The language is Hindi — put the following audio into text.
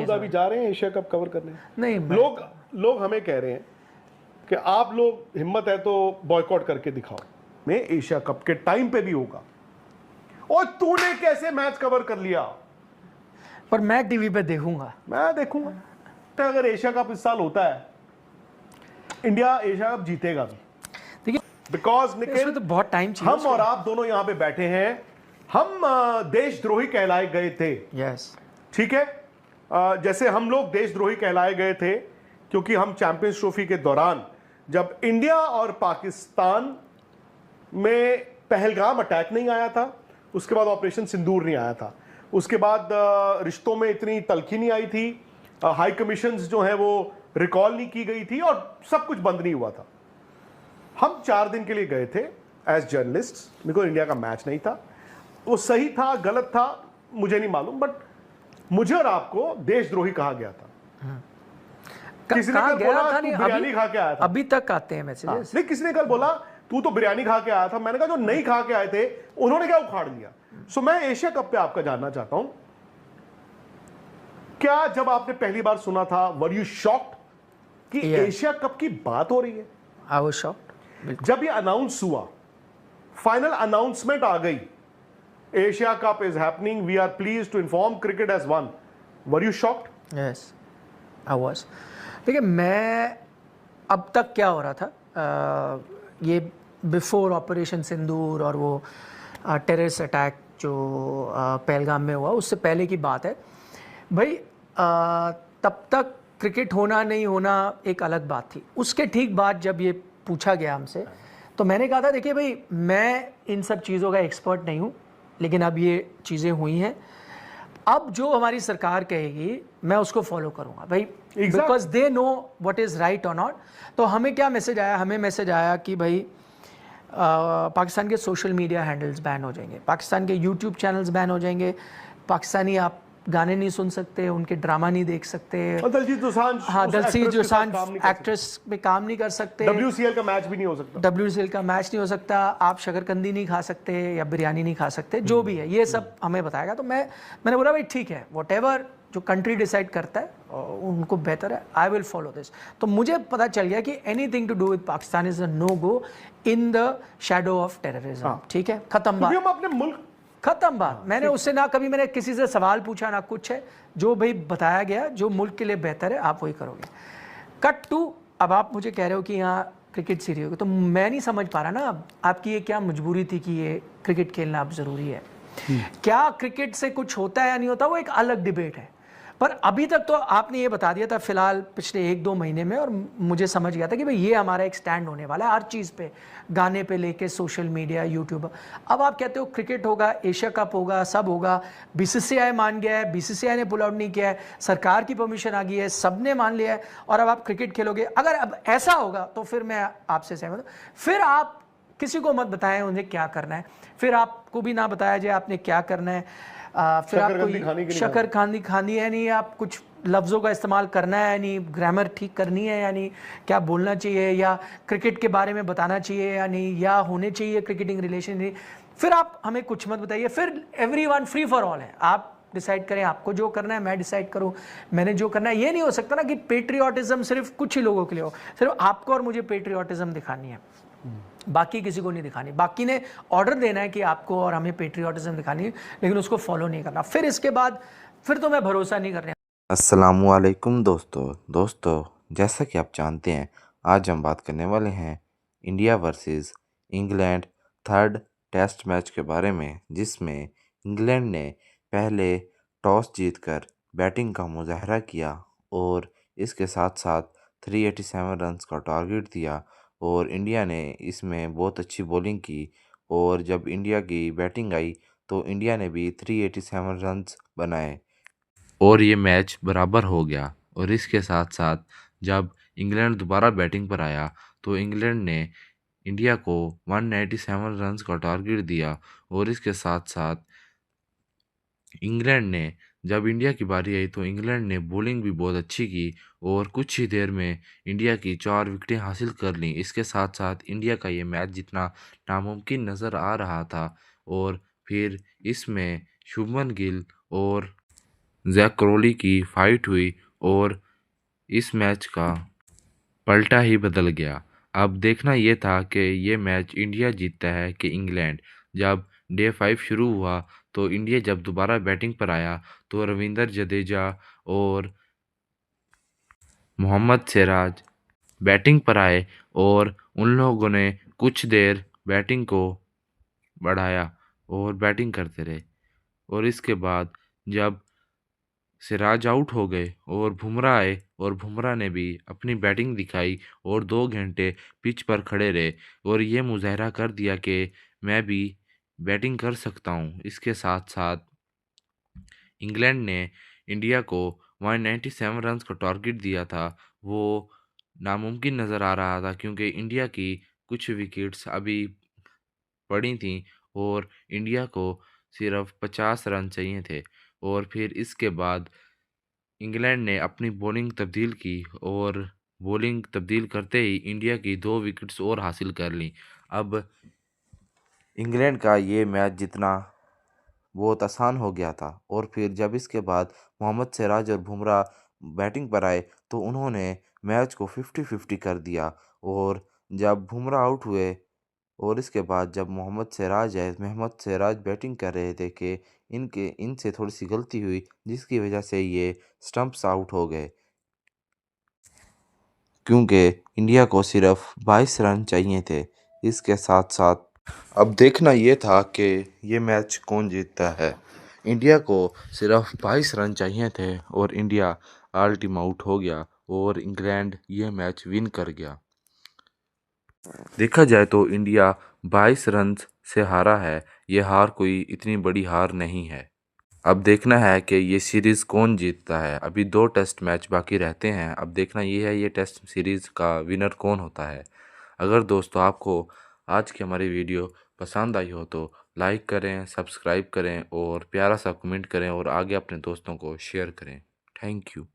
अबू धाबी जा रहे हैं एशिया कप कवर करने? नहीं, लोग हमें कह रहे हैं कि आप लोग हिम्मत है तो बॉयकॉट करके दिखाओ, मैं एशिया कप के टाइम पे भी होगा। और तूने कैसे मैच कवर कर लिया? पर मैं टीवी पे देखूंगा, मैं देखूंगा। तो अगर एशिया कप इस साल होता है, इंडिया एशिया कप जीतेगा भी। देखिए, बिकॉज निखिल, तो बहुत टाइम चाहिए। हम और आप दोनों यहां पे बैठे हैं, हम देशद्रोही कहलाए गए थे। यस, ठीक है। जैसे हम लोग देशद्रोही कहलाए गए थे क्योंकि हम चैंपियंस ट्रॉफी के दौरान जब इंडिया और पाकिस्तान में पहलगाम अटैक नहीं आया था, उसके बाद ऑपरेशन सिंदूर नहीं आया था, उसके बाद रिश्तों में इतनी तलखी नहीं आई थी, हाई कमीशंस जो है वो रिकॉल नहीं की गई थी और सब कुछ बंद नहीं हुआ था। हम 4 दिन के लिए गए थे एज जर्नलिस्ट, बिकॉज इंडिया का मैच नहीं था। वो सही था गलत था मुझे नहीं मालूम, बट मुझे और आपको देशद्रोही कहा गया था। किसी ने कल बोला तू बिरयानी खा के आया था। अभी तक आते हैं मैसेजेस। नहीं, किसी ने कल बोला तू तो बिरयानी खा के आया था। मैंने कहा जो नहीं खा के आए थे उन्होंने क्या उखाड़ लिया। सो मैं एशिया कप पे आपका जानना चाहता हूं, क्या जब आपने पहली बार सुना था वर यू शॉक्ड कि एशिया कप की बात हो रही है? I was shocked. जब ये अनाउंस हुआ, फाइनल अनाउंसमेंट आ गई, Asia cup is happening, we are pleased to inform cricket has won, were you shocked? Yes, I was. देखिए, मैं अब तक क्या हो रहा था, ये बिफोर ऑपरेशन सिंदूर और वो टेररिस्ट अटैक जो पहलगाम में हुआ, उससे पहले की बात है भाई। तब तक क्रिकेट होना नहीं होना एक अलग बात थी। उसके ठीक बाद जब ये पूछा गया हमसे, तो मैंने कहा था देखिए भाई, मैं इन सब चीज़ों का एक्सपर्ट नहीं हूँ, लेकिन अब ये चीज़ें हुई हैं, अब जो हमारी सरकार कहेगी मैं उसको फॉलो करूँगा भाई, because they know what is right और नॉट। तो हमें क्या मैसेज आया? हमें मैसेज आया कि भाई पाकिस्तान के सोशल मीडिया हैंडल्स बैन हो जाएंगे, पाकिस्तान के यूट्यूब चैनल्स बैन हो जाएंगे, पाकिस्तानी आप गाने नहीं सुन सकते, उनके ड्रामा नहीं देख सकते, दलजीत दोसांझ एक्ट्रेस में काम नहीं कर सकते, WCL का मैच भी नहीं हो सकता, WCL का मैच नहीं हो सकता, आप शकरकंदी नहीं खा सकते या बिरयानी नहीं खा सकते, जो भी है ये सब हमें बताएगा। तो मैंने बोला भाई ठीक है, व्हाटएवर जो कंट्री डिसाइड करता है उनको बेहतर है, आई विल फॉलो दिस। तो मुझे पता चल गया कि anything to do with Pakistan is a no go in the shadow of terrorism. ठीक है, खत्म बात, हम अपने मुल्क, खत्म बात। मैंने उससे ना कभी मैंने किसी से सवाल पूछा ना कुछ है, जो भाई बताया गया जो मुल्क के लिए बेहतर है आप वही करोगे। कट टू, अब आप मुझे कह रहे हो कि यहाँ क्रिकेट सीरीज होगी, तो मैं नहीं समझ पा रहा ना आपकी ये क्या मजबूरी थी कि ये क्रिकेट खेलना अब ज़रूरी है। क्या क्रिकेट से कुछ होता है या नहीं होता वो एक अलग डिबेट है, पर अभी तक तो आपने ये बता दिया था फिलहाल पिछले 1-2 महीने में, और मुझे समझ गया था कि भाई ये हमारा एक स्टैंड होने वाला है हर चीज़ पे, गाने पे लेके सोशल मीडिया, यूट्यूब। अब आप कहते हो क्रिकेट होगा, एशिया कप होगा, सब होगा, BCCI मान गया है, BCCI ने पुल आउट नहीं किया है, सरकार की परमिशन आ गई है, सब ने मान लिया है, और अब आप क्रिकेट खेलोगे। अगर अब ऐसा होगा तो फिर मैं आपसे सहमत हूँ। फिर आप किसी को मत बताएं उन्हें क्या करना है, फिर आपको भी ना बताया जाए आपने क्या करना है, फिर आपको शकरकंदी खानी है नहीं, आप कुछ लफ्ज़ों का इस्तेमाल करना है नहीं, ग्रामर ठीक करनी है या नहीं, क्या बोलना चाहिए, या क्रिकेट के बारे में बताना चाहिए या नहीं, या होने चाहिए क्रिकेटिंग रिलेशन नहीं, फिर आप हमें कुछ मत बताइए। फिर एवरीवन फ्री फॉर ऑल है, आप डिसाइड करें आपको जो करना है, मैं डिसाइड करूं मैंने जो करना है। ये नहीं हो सकता ना कि पेट्रियाटिज्म सिर्फ कुछ ही लोगों के लिए हो, सिर्फ आपको और मुझे पेट्रियाटिज्म दिखानी है, बाकी किसी को नहीं दिखानी। बाकी ने ऑर्डर देना है कि आपको और हमें पेट्रियाटिज्म दिखानी है, लेकिन उसको फॉलो नहीं करना। फिर इसके बाद फिर तो मैं भरोसा नहीं करने। अस्सलामुअलैकुम दोस्तों, जैसा कि आप जानते हैं आज हम बात करने वाले हैं India versus England third test match के बारे में, जिसमें इंग्लैंड ने पहले टॉस जीतकर बैटिंग का मुजाहरा किया और इसके साथ साथ 387 रन्स का टारगेट दिया, और इंडिया ने इसमें बहुत अच्छी बॉलिंग की, और जब इंडिया की बैटिंग आई तो इंडिया ने भी 387 रन्स बनाए और ये मैच बराबर हो गया। और इसके साथ साथ जब इंग्लैंड दोबारा बैटिंग पर आया तो इंग्लैंड ने इंडिया को 197 रन्स का टारगेट दिया, और इसके साथ साथ इंग्लैंड ने जब इंडिया की बारी आई तो इंग्लैंड ने बॉलिंग भी बहुत अच्छी की और कुछ ही देर में इंडिया की 4 विकेटें हासिल कर लीं। इसके साथ साथ इंडिया का ये मैच जितना नामुमकिन नज़र आ रहा था, और फिर इसमें शुभमन गिल और जैक क्रोली की फाइट हुई और इस मैच का पलटा ही बदल गया। अब देखना ये था कि ये मैच इंडिया जीतता है कि इंग्लैंड। जब डे 5 शुरू हुआ तो इंडिया जब दोबारा बैटिंग पर आया तो रविंद्र जडेजा और मोहम्मद सिराज बैटिंग पर आए और उन लोगों ने कुछ देर बैटिंग को बढ़ाया और बैटिंग करते रहे। और इसके बाद जब सिराज आउट हो गए और बुमराह आए और बुमराह ने भी अपनी बैटिंग दिखाई और 2 घंटे पिच पर खड़े रहे और ये मुजाहरा कर दिया कि मैं भी बैटिंग कर सकता हूँ। इसके साथ साथ इंग्लैंड ने इंडिया को 197 रन्स का टारगेट दिया था, वो नामुमकिन नज़र आ रहा था क्योंकि इंडिया की कुछ विकेट्स अभी पड़ी थीं और इंडिया को सिर्फ 50 रन चाहिए थे। और फिर इसके बाद इंग्लैंड ने अपनी बॉलिंग तब्दील की और बॉलिंग तब्दील करते ही इंडिया की 2 विकेट्स और हासिल कर लीं। अब इंग्लैंड का ये मैच जीतना बहुत आसान हो गया था। और फिर जब इसके बाद मोहम्मद सिराज और बुमराह बैटिंग पर आए तो उन्होंने मैच को 50-50 कर दिया। और जब बुमराह आउट हुए और इसके बाद जब मोहम्मद सिराज बैटिंग कर रहे थे कि इनसे थोड़ी सी गलती हुई जिसकी वजह से ये स्टंप्स आउट हो गए क्योंकि इंडिया को सिर्फ 22 रन चाहिए थे। इसके साथ साथ अब देखना ये था कि ये मैच कौन जीतता है। इंडिया को सिर्फ 22 रन चाहिए थे और इंडिया ऑल टीम आउट हो गया और इंग्लैंड ये मैच विन कर गया। देखा जाए तो इंडिया 22 रन से हारा है। ये हार कोई इतनी बड़ी हार नहीं है। अब देखना है कि ये सीरीज़ कौन जीतता है। अभी 2 टेस्ट मैच बाकी रहते हैं। अब देखना ये है ये टेस्ट सीरीज़ का विनर कौन होता है। अगर दोस्तों आपको आज की हमारी वीडियो पसंद आई हो तो लाइक करें, सब्सक्राइब करें और प्यारा सा कमेंट करें और आगे अपने दोस्तों को शेयर करें। Thank you.